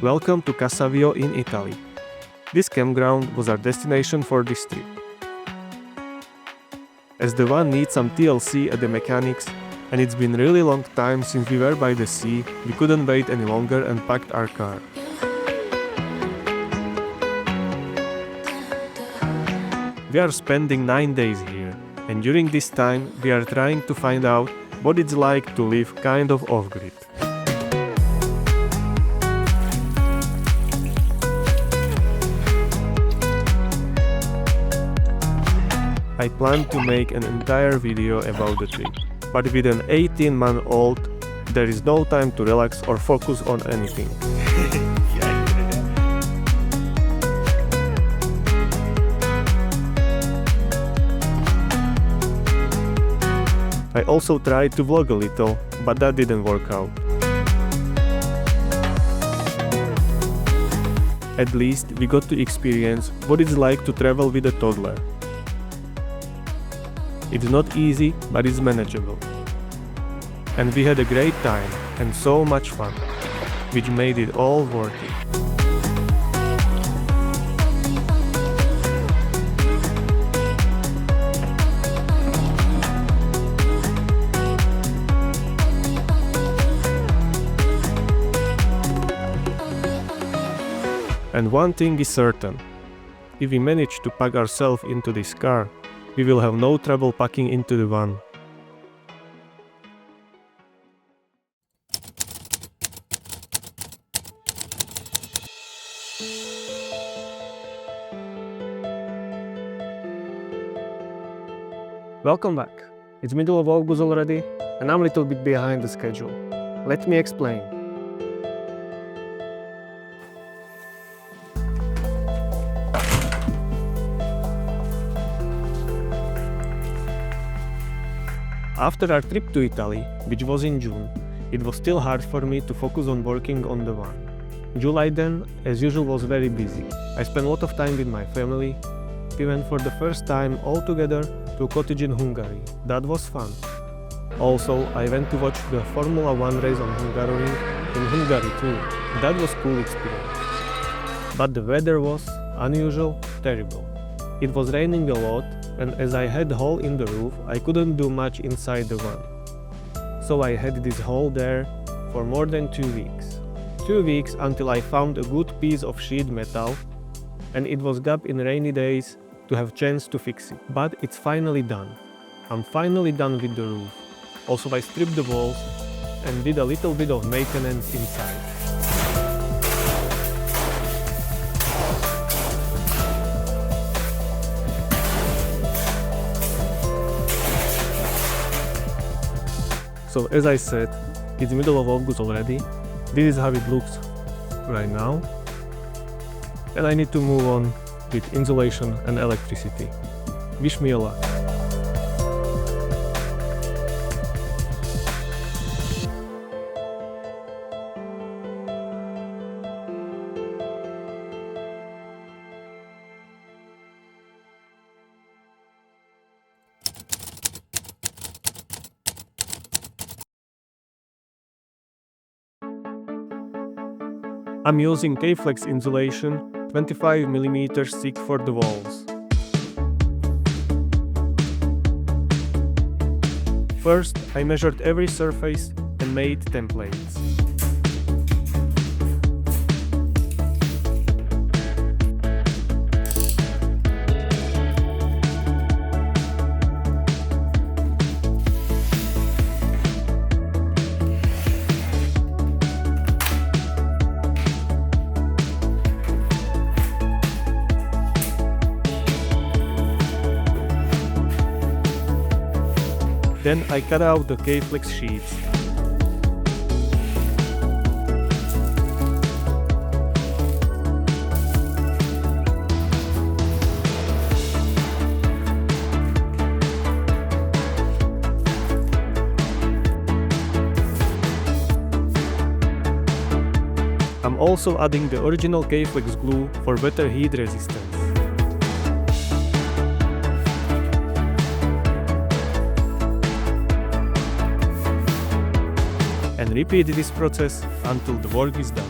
Welcome to Casavio in Italy. This campground was our destination for this trip. As the van needs some TLC at the mechanics, and it's been really long time since we were by the sea, we couldn't wait any longer and packed our car. We are spending 9 days here, and during this time we are trying to find out what it's like to live kind of off-grid. I planned to make an entire video about the trip, but with an 18-month-old, there is no time to relax or focus on anything. I also tried to vlog a little, but that didn't work out. At least we got to experience what it's like to travel with a toddler. It's not easy, but it's manageable. And we had a great time and so much fun, which made it all worth it. And one thing is certain, if we manage to pack ourselves into this car, we will have no trouble packing into the van. Welcome back. It's middle of August already, and I'm a little bit behind the schedule. Let me explain. After our trip to Italy, which was in June, it was still hard for me to focus on working on the van. July then, as usual, was very busy. I spent a lot of time with my family. We went for the first time all together to a cottage in Hungary. That was fun. Also, I went to watch the Formula 1 race on Hungaroring in Hungary too. That was a cool experience. But the weather was unusual, terrible. It was raining a lot, and as I had hole in the roof, I couldn't do much inside the van. So I had this hole there for more than 2 weeks. 2 weeks until I found a good piece of sheet metal, and it was gap in rainy days to have chance to fix it. But it's finally done. I'm finally done with the roof. Also I stripped the walls and did a little bit of maintenance inside. So as I said, it's middle of August already. This is how it looks right now. And I need to move on with insulation and electricity. Wish me a luck. I'm using K-Flex insulation, 25mm thick for the walls. First, I measured every surface and made templates. Then I cut out the K-Flex sheets. I'm also adding the original K-Flex glue for better heat resistance. And repeat this process until the work is done.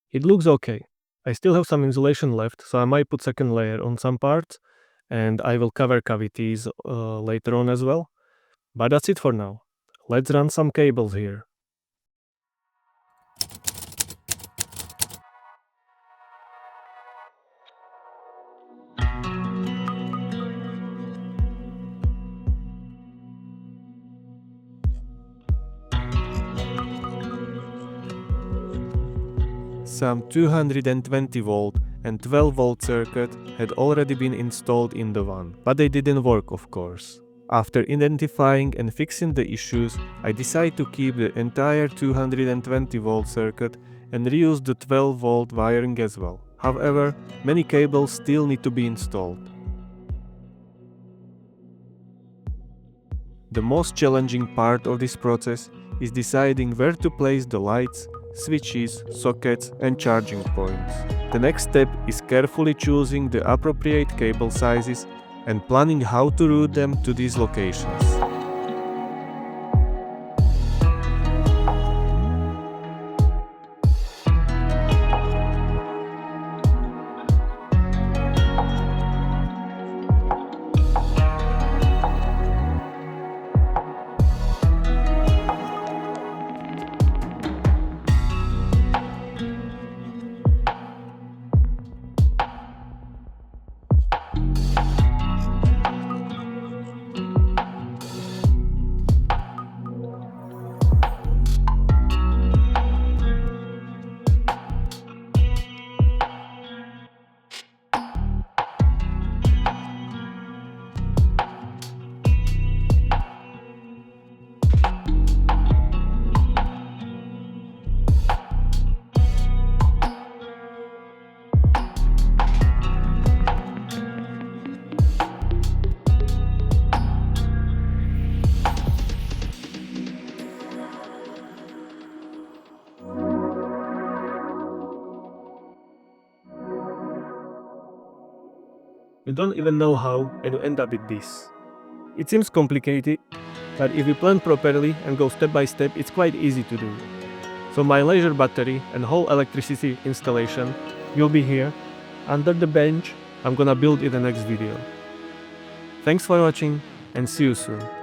It looks okay. I still have some insulation left, so I might put second layer on some parts, and I will cover cavities later on as well. But that's it for now. Let's run some cables here. Some 220 volt and 12 volt circuit had already been installed in the van, but they didn't work, of course. After identifying and fixing the issues, I decided to keep the entire 220 volt circuit and reuse the 12 volt wiring as well. However, many cables still need to be installed. The most challenging part of this process is deciding where to place the lights, switches, sockets and charging points. The next step is carefully choosing the appropriate cable sizes and planning how to route them to these locations. You don't even know how, and you end up with this. It seems complicated, but if you plan properly and go step by step, it's quite easy to do. So my laser battery and whole electricity installation will be here, under the bench. I'm gonna build in the next video. Thanks for watching, and see you soon.